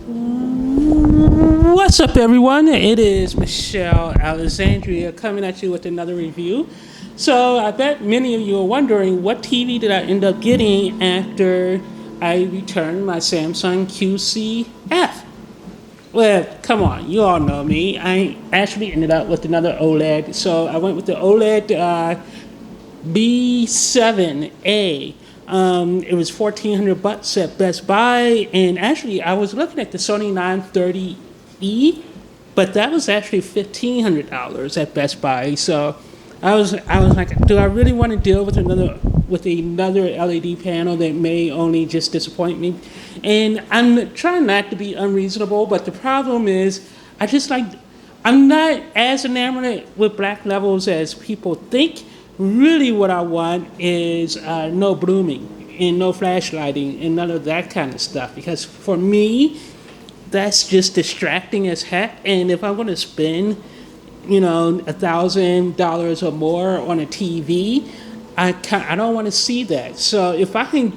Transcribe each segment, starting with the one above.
What's up, everyone? It is Michelle Alexandria coming at you with another review. So, I bet many of you are wondering what TV did I end up getting after I returned my Samsung QCF? Well, come on, you all know me. I actually ended up with another OLED. So, I went with the OLED B7A. It was $1,400 at Best Buy, and actually, I was looking at the Sony 930E, but that was actually $1,500 at Best Buy. So, I was like, do I really want to deal with another LED panel that may only just disappoint me? And I'm trying not to be unreasonable, but the problem is, I'm not as enamored with black levels as people think. Really, what I want is no blooming and no flashlighting and none of that kind of stuff. Because for me, that's just distracting as heck. And if I want to spend, $1,000 or more on a TV, I don't want to see that. So if I can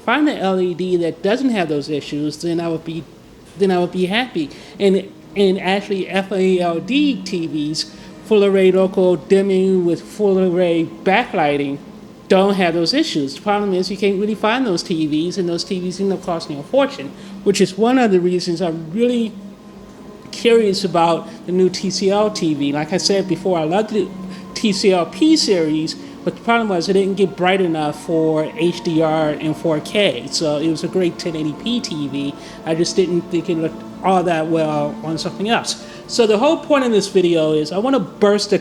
find an LED that doesn't have those issues, then I would be happy. And actually, FALD TVs, full array local dimming with full array backlighting, don't have those issues. The problem is you can't really find those TVs, and those TVs end up costing a fortune, which is one of the reasons I'm really curious about the new TCL TV. Like I said before, I love the TCL P series, but the problem was it didn't get bright enough for HDR and 4K. So it was a great 1080p TV. I just didn't think it looked all that well on something else. So the whole point of this video is I want to burst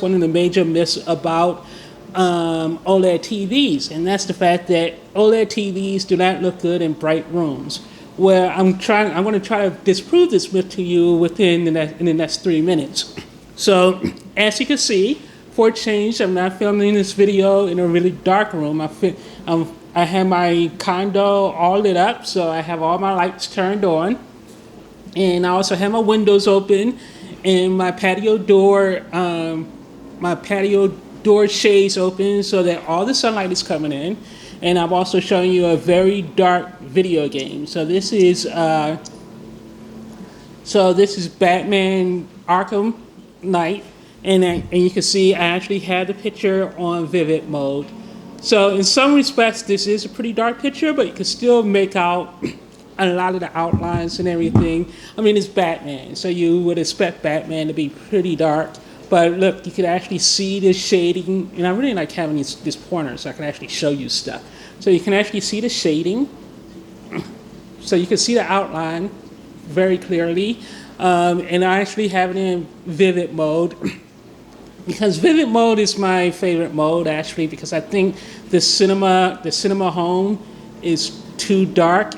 one of the major myths about OLED TVs, and that's the fact that OLED TVs do not look good in bright rooms. Where I'm going to try to disprove this myth to you in the next 3 minutes. So, as you can see, for a change, I'm not filming this video in a really dark room. I have my condo all lit up, so I have all my lights turned on, and I also have my windows open, and my patio door shades open so that all the sunlight is coming in. And I'm also showing you a very dark video game. So this is Batman Arkham Knight, and you can see I actually had the picture on vivid mode. So in some respects, this is a pretty dark picture, but you can still make out a lot of the outlines and everything. I mean, it's Batman, so you would expect Batman to be pretty dark. But look, you can actually see the shading, and I really like having this pointer so I can actually show you stuff. So you can actually see the shading, so you can see the outline very clearly, and I actually have it in vivid mode, because vivid mode is my favorite mode actually, because I think the cinema home is too dark,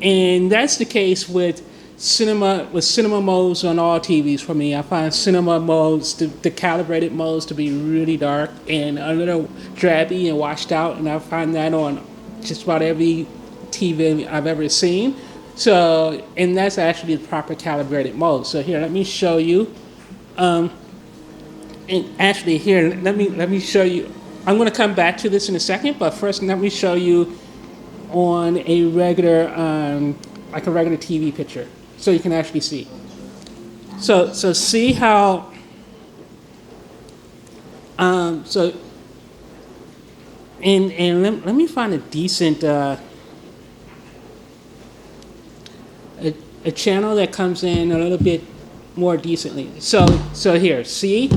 and that's the case with cinema modes on all TVs for me. I find cinema modes, the calibrated modes, to be really dark and a little drabby and washed out, and I find that on just about every TV I've ever seen. So, and that's actually the proper calibrated mode. So here, let me show you. And actually here, let me show you. I'm going to come back to this in a second, but first let me show you on a regular TV picture, so you can actually see. So see how, and let me find a decent, a channel that comes in a little bit more decently. So here, see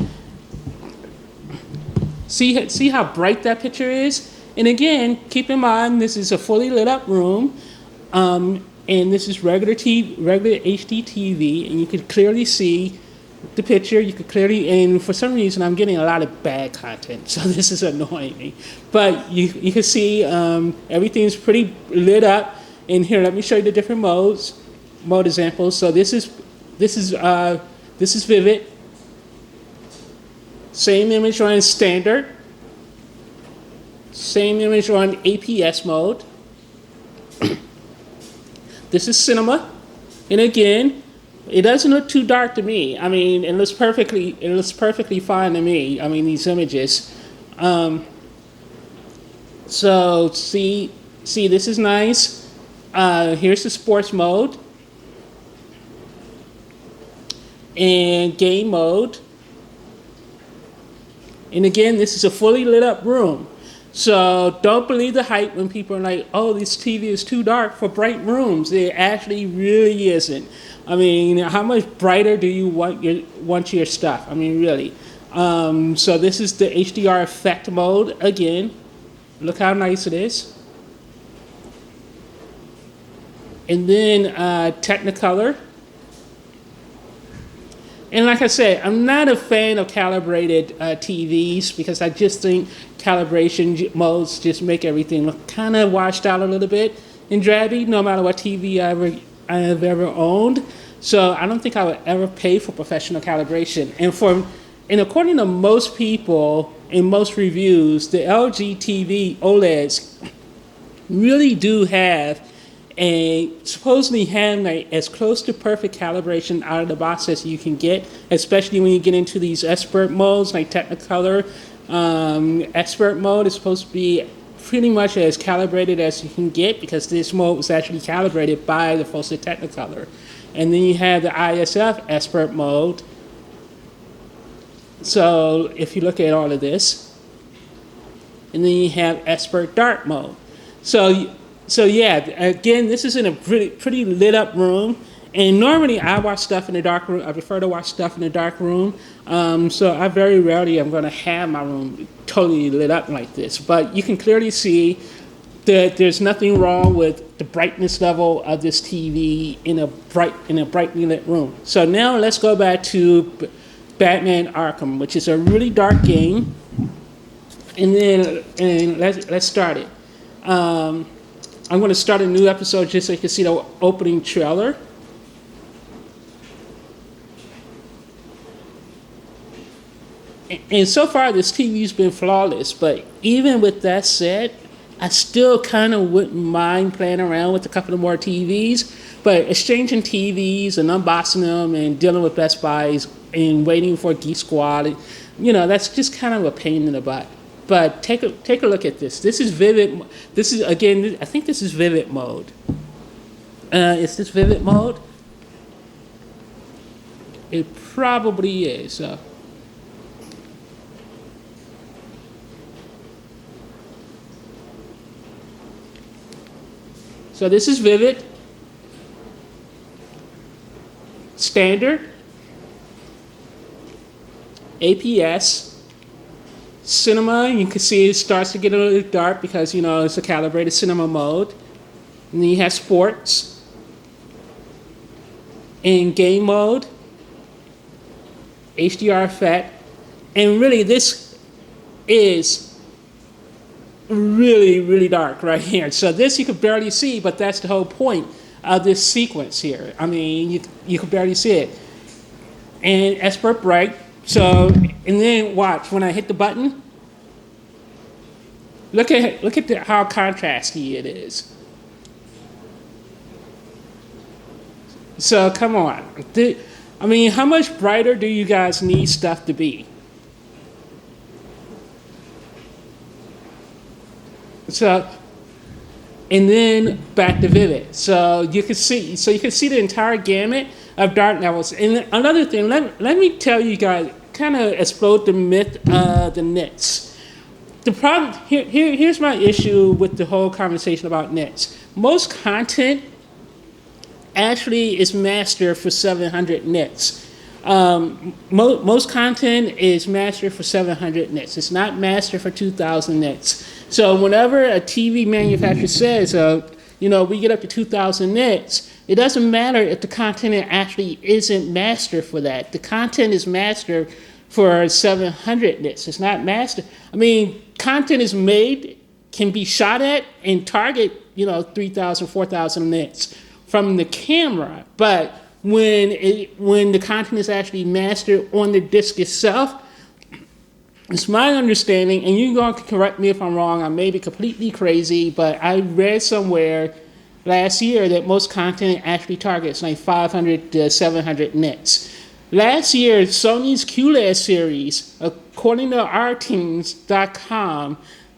how bright that picture is? And again, keep in mind, this is a fully lit up room. And this is regular HD TV, and you can clearly see the picture. And for some reason, I'm getting a lot of bad content, so this is annoying me. But you can see everything's pretty lit up. And here, let me show you the different mode examples. So this is vivid. Same image on standard. Same image on APS mode. This is cinema, and again, it doesn't look too dark to me. I mean, it looks perfectly fine to me. I mean, these images. So see, this is nice. Here's the sports mode. and game mode. And again, this is a fully lit up room. So don't believe the hype when people are like, oh, this TV is too dark for bright rooms. It actually really isn't. I mean, how much brighter do you want your stuff? I mean, really. So this is the HDR effect mode again. Look how nice it is. And then Technicolor. And like I said, I'm not a fan of calibrated TVs because I just think calibration modes just make everything look kind of washed out a little bit and drabby, no matter what TV I've ever owned. So I don't think I would ever pay for professional calibration. And according to most people in most reviews, the LG TV OLEDs really do have supposedly have like as close to perfect calibration out of the box as you can get, especially when you get into these expert modes like Technicolor. Expert mode is supposed to be pretty much as calibrated as you can get because this mode was actually calibrated by the folks at Technicolor. And then you have the ISF expert mode. So if you look at all of this, and then you have expert dark mode. So yeah, again, this is in a pretty lit up room. And normally I watch stuff in the dark room. I prefer to watch stuff in the dark room. So I very rarely am going to have my room totally lit up like this. But you can clearly see that there's nothing wrong with the brightness level of this TV in a brightly lit room. So now let's go back to Batman Arkham, which is a really dark game. And let's start it. I'm going to start a new episode just so you can see the opening trailer. And so far, this TV's been flawless. But even with that said, I still kind of wouldn't mind playing around with a couple of more TVs. But exchanging TVs and unboxing them and dealing with Best Buys and waiting for Geek Squad, that's just kind of a pain in the butt. But take a look at this. This is Vivid. This is, again, I think this is Vivid mode. Is this Vivid mode? It probably is. So this is Vivid. Standard. APS. Cinema, you can see it starts to get a little dark because, it's a calibrated cinema mode. And then you have sports. In game mode. HDR effect. And really, this is really, really dark right here. So this you can barely see, but that's the whole point of this sequence here. I mean, you can barely see it. And expert bright. So, and then watch, when I hit the button, look at how contrasty it is. So, come on. How much brighter do you guys need stuff to be? So, and then back to Vivid. So you can see the entire gamut of dark levels. And another thing, let me tell you guys, kind of explode the myth of the nits. The problem here's my issue with the whole conversation about nits. Most content actually is mastered for 700 nits. Most content is mastered for 700 nits. It's not mastered for 2,000 nits. So whenever a TV manufacturer says, we get up to 2,000 nits, it doesn't matter if the content actually isn't mastered for that. The content is mastered for 700 nits. It's not mastered. Content is made, can be shot at, and target, 3,000, 4,000 nits from the camera. But when the content is actually mastered on the disc itself, it's my understanding, and you're going to correct me if I'm wrong, I may be completely crazy, but I read somewhere last year that most content actually targets like 500 to 700 nits. Last year, Sony's QLED series, according to rteens.com,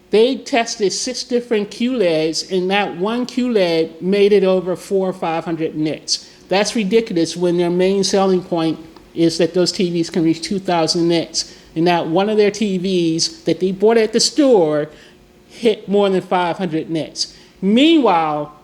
they tested 6 different QLEDs, and that one QLED made it over 400 or 500 nits. That's ridiculous when their main selling point is that those TVs can reach 2,000 nits. And not one of their TVs that they bought at the store hit more than 500 nits. Meanwhile,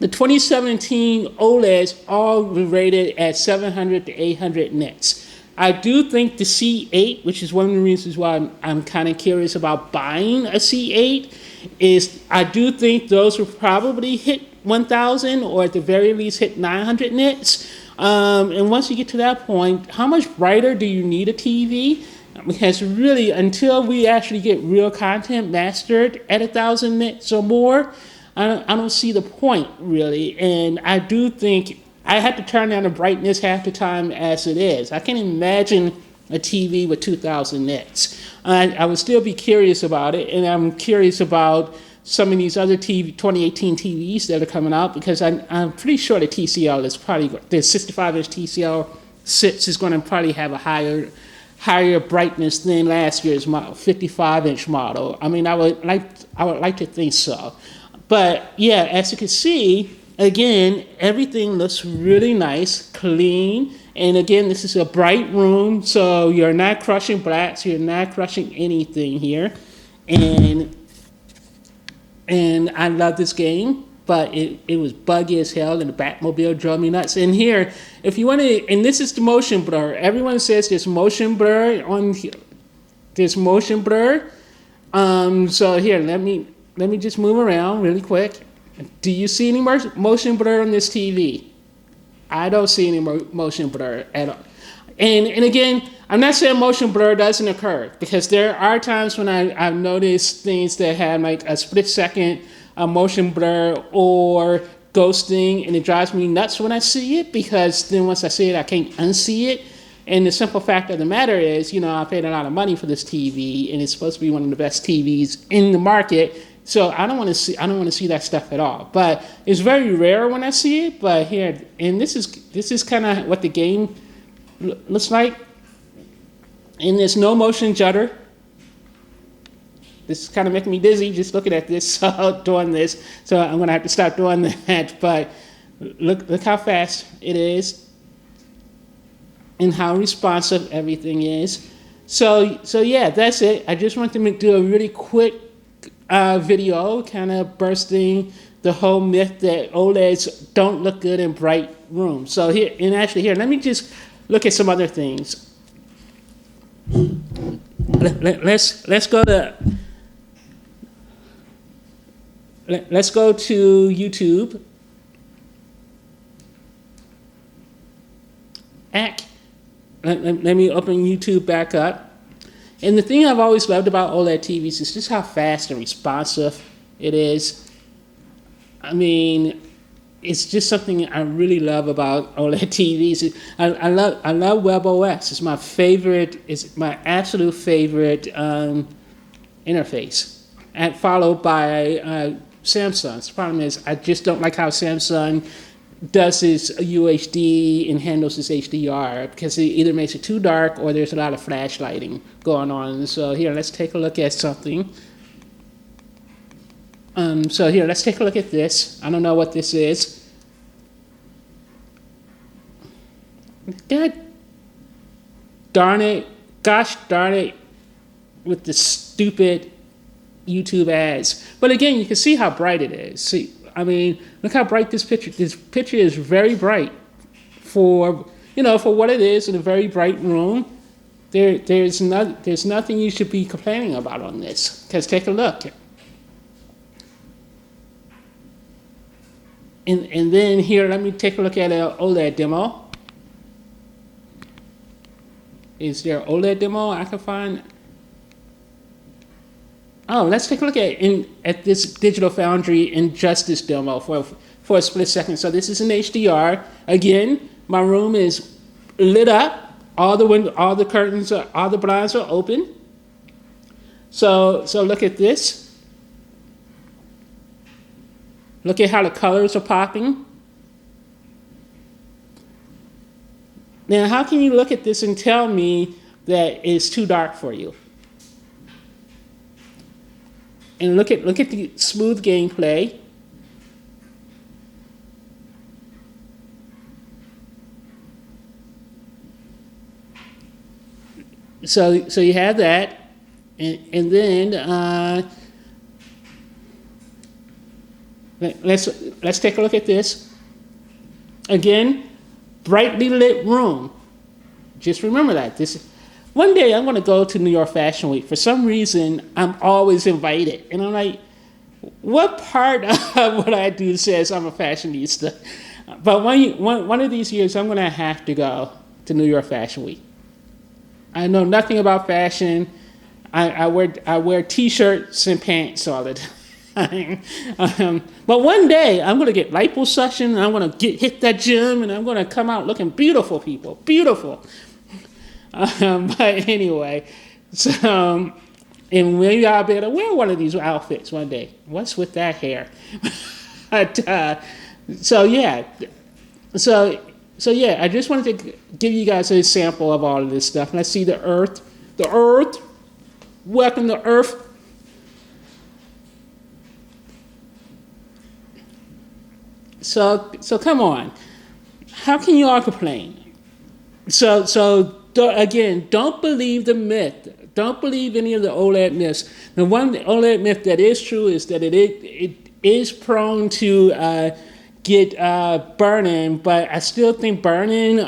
the 2017 OLEDs all were rated at 700 to 800 nits. I do think the C8, which is one of the reasons why I'm kind of curious about buying a C8, is I do think those will probably hit 1,000 or at the very least hit 900 nits. And once you get to that point, how much brighter do you need a TV? Because really, until we actually get real content mastered at 1,000 nits or more, I don't see the point really. And I do think I have to turn down the brightness half the time as it is. I can't imagine a TV with 2,000 nits. I would still be curious about it, and I'm curious about some of these other 2018 TVs that are coming out, because I'm pretty sure the TCL is probably, the 65-inch TCL 6 is going to probably have a higher brightness than last year's model, 55-inch model. I mean, I would like to think so. But yeah, as you can see, again, everything looks really nice, clean. And again, this is a bright room, so you're not crushing blacks, you're not crushing anything here. And I love this game, but it was buggy as hell, and the Batmobile drove me nuts. And here, if you want to, and this is the motion blur. Everyone says there's motion blur on here. There's motion blur. So here, let me just move around really quick. Do you see any motion blur on this TV? I don't see any motion blur at all. And again, I'm not saying motion blur doesn't occur, because there are times when I've noticed things that have like a split second motion blur or ghosting, and it drives me nuts when I see it, because then once I see it, I can't unsee it. And the simple fact of the matter is, I paid a lot of money for this TV, and it's supposed to be one of the best TVs in the market. So I don't want to see that stuff at all. But it's very rare when I see it. But here, and this is kind of what the game looks like. And there's no motion judder. This is kind of making me dizzy just looking at this, doing this. So I'm going to have to stop doing that. But look how fast it is, and how responsive everything is. So yeah, that's it. I just wanted to do a really quick video, kind of bursting the whole myth that OLEDs don't look good in bright rooms. So here, let me just look at some other things. Let's go to YouTube. Let me open YouTube back up. And the thing I've always loved about OLED TVs is just how fast and responsive it is. I mean, it's just something I really love about OLED TVs. I love WebOS. It's my favorite. It's my absolute favorite interface, and followed by Samsung's. The problem is I just don't like how Samsung does his UHD and handles his HDR, because it either makes it too dark or there's a lot of flashlighting going on. So here, let's take a look at something. So here, let's take a look at this. I don't know what this is. God darn it. Gosh darn it. With the stupid YouTube ads. But again, you can see how bright it is. See, I mean, look how bright this picture. This picture is very bright for what it is in a very bright room. There's nothing you should be complaining about on this. Because take a look. And then here, let me take a look at an OLED demo. Is there an OLED demo I can find? Oh, let's take a look at this Digital Foundry Injustice demo for a split second. So this is an HDR. Again, my room is lit up. All the curtains, all the blinds are open. So look at this. Look at how the colors are popping. Now, how can you look at this and tell me that it's too dark for you? And look at the smooth gameplay. so you have that, and then let's take a look at this again. Brightly lit room. Just remember that. One day I'm going to go to New York Fashion Week. For some reason, I'm always invited, and I'm like, what part of what I do says I'm a fashionista? But one of these years, I'm going to have to go to New York Fashion Week. I know nothing about fashion. I wear T-shirts and pants all the time. But one day, I'm going to get liposuction, and I'm going to hit that gym, and I'm going to come out looking beautiful, people. Beautiful. But anyway, so, and maybe I'll be able to wear one of these outfits one day. What's with that hair? But, so yeah, I just wanted to give you guys a sample of all of this stuff. And I see the Earth, welcome to Earth. So come on, how can you all complain? Again, don't believe the myth. Don't believe any of the Oled myths. The one Oled myth that is true is that it is prone to get burn-in, but I still think burn-in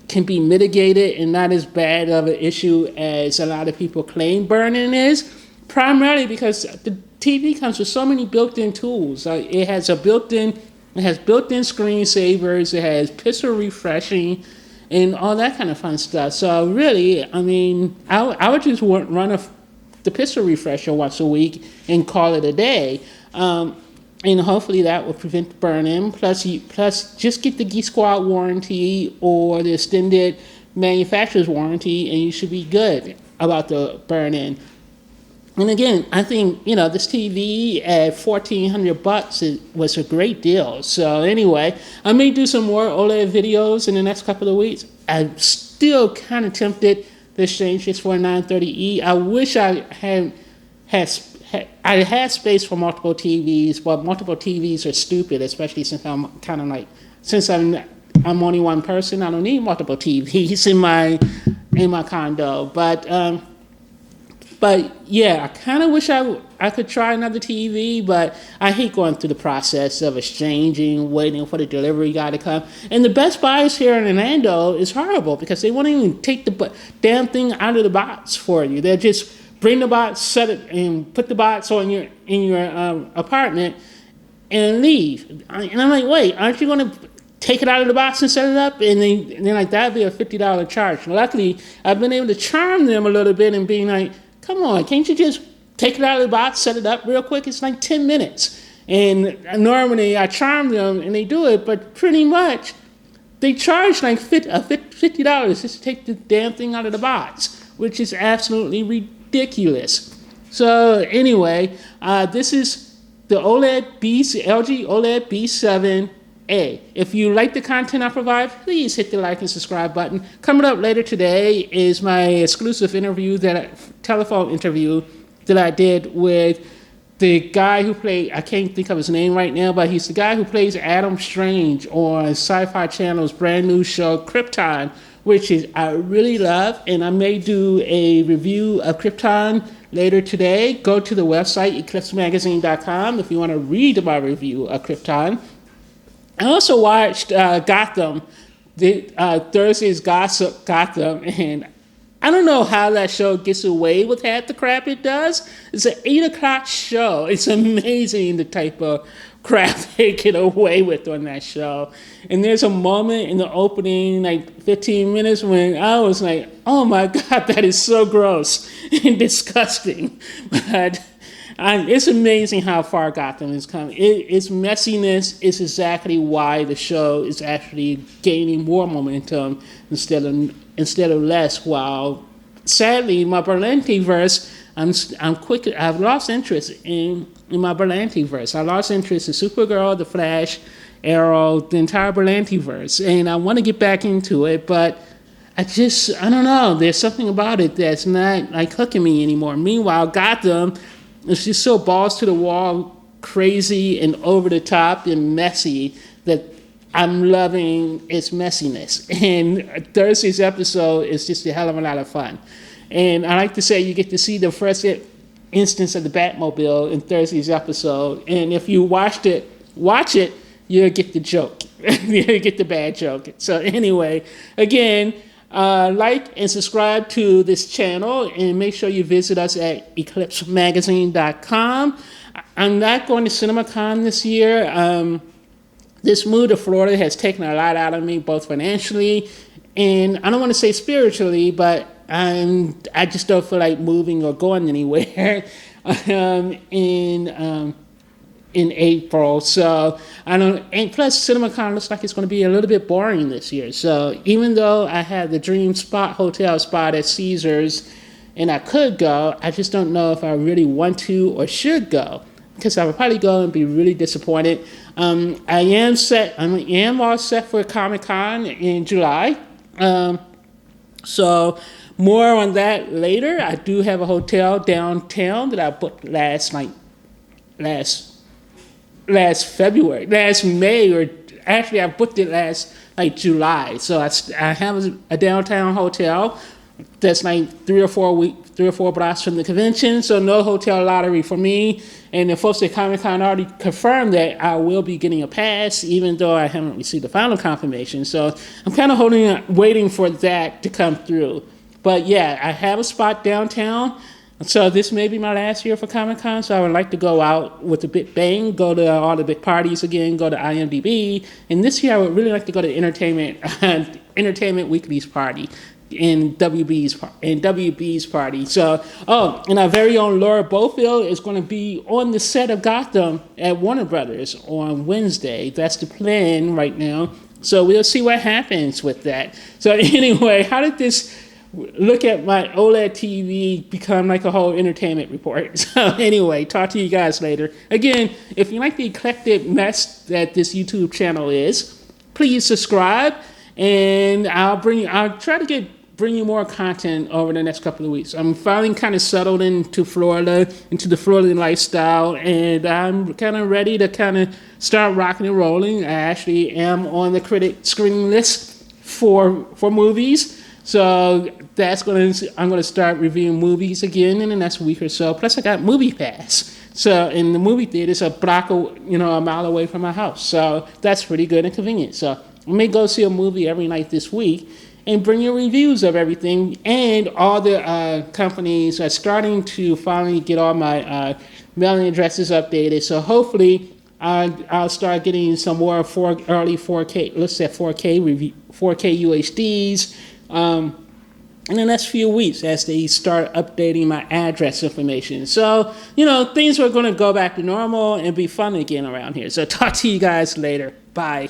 can be mitigated and not as bad of an issue as a lot of people claim burn-in is, primarily because the TV comes with so many built-in tools. It has built-in screensavers, it has pixel refreshing, and all that kind of fun stuff. So really, I mean, I would just run the pixel refresher once a week and call it a day. And hopefully that will prevent burn-in. Plus just get the Geek Squad warranty or the extended manufacturer's warranty, and you should be good about the burn-in. And again, I think, this TV at $1,400 was a great deal. So anyway, I may do some more OLED videos in the next couple of weeks. I'm still kind of tempted to exchange this for a 930E. I wish I had space for multiple TVs, but multiple TVs are stupid, especially since I'm I'm only one person. I don't need multiple TVs in my condo. But yeah, I kind of wish I could try another TV, but I hate going through the process of exchanging, waiting for the delivery guy to come. And the Best Buys here in Orlando is horrible because they won't even take the damn thing out of the box for you. They'll just bring the box, set it, and put the box in your apartment and leave. And I'm like, wait, aren't you going to take it out of the box and set it up? And then like, that'd be a $50 charge. Luckily, I've been able to charm them a little bit and being like, come on, can't you just take it out of the box, set it up real quick? It's like 10 minutes. And normally I charm them and they do it, but pretty much they charge like $50 just to take the damn thing out of the box, which is absolutely ridiculous. So anyway, this is the LG OLED B7A. If you like the content I provide, please hit the like and subscribe button. Coming up later today is my exclusive telephone interview that I did with the guy who played, I can't think of his name right now, but he's the guy who plays Adam Strange on Sci-Fi Channel's brand new show, Krypton, which I really love, and I may do a review of Krypton later today. Go to the website, eclipsemagazine.com, if you want to read my review of Krypton. I also watched Gotham, Thursday's Gotham, and I don't know how that show gets away with half the crap it does. It's an 8 o'clock show. It's amazing the type of crap they get away with on that show. And there's a moment in the opening, like 15 minutes, when I was like, oh my God, that is so gross and disgusting. But it's amazing how far Gotham has come. Its messiness is exactly why the show is actually gaining more momentum instead of less. While sadly, my Berlanti-verse, I've lost interest in my Berlanti-verse. I lost interest in Supergirl, The Flash, Arrow, the entire Berlanti-verse, and I want to get back into it, but I don't know. There's something about it that's not like hooking me anymore. Meanwhile, Gotham, it's just so balls to the wall, crazy and over the top and messy that I'm loving its messiness. And Thursday's episode is just a hell of a lot of fun. And I like to say you get to see the first instance of the Batmobile in Thursday's episode. And if you watch it, you'll get the joke. You'll get the bad joke. So anyway, again, like and subscribe to this channel, and make sure you visit us at eclipsemagazine.com. I'm not going to CinemaCon this year. This move to Florida has taken a lot out of me, both financially and I don't want to say spiritually, but I just don't feel like moving or going anywhere in April. So I don't. And plus, CinemaCon looks like it's going to be a little bit boring this year. So even though I have the dream hotel spot at Caesars, and I could go, I just don't know if I really want to or should go, because I would probably go and be really disappointed. I am all set for Comic-Con in July. So more on that later. I do have a hotel downtown that I booked last May, or actually I booked it last July. So I have a downtown hotel that's 3 or 4 blocks from the convention. So no hotel lottery for me. And the folks at Comic-Con already confirmed that I will be getting a pass, even though I haven't received the final confirmation. So I'm kind of waiting for that to come through. But yeah, I have a spot downtown. So this may be my last year for Comic-Con, so I would like to go out with a big bang, go to all the big parties again, go to IMDb. And this year I would really like to go to Entertainment Weekly's party and WB's party. So, and our very own Laura Bofield is going to be on the set of Gotham at Warner Brothers on Wednesday. That's the plan right now. So we'll see what happens with that. So anyway, how did this look at my OLED TV become like a whole entertainment report? So anyway, talk to you guys later. Again, if you like the eclectic mess that this YouTube channel is, please subscribe, and I'll try to bring you more content over the next couple of weeks. I'm finally kind of settled into Florida, into the Floridian lifestyle, and I'm kind of ready to kind of start rocking and rolling. I actually am on the critic screening list for movies. So I'm going to start reviewing movies again in the next week or so. Plus, I got Movie Pass. So, in the movie theater's a mile away from my house. So that's pretty good and convenient. So I may go see a movie every night this week and bring you reviews of everything. And all the companies are starting to finally get all my mailing addresses updated. So hopefully I'll start getting some more early 4K, let's say 4K UHDs. In the next few weeks, as they start updating my address information. So, things are going to go back to normal and be fun again around here. So talk to you guys later. Bye.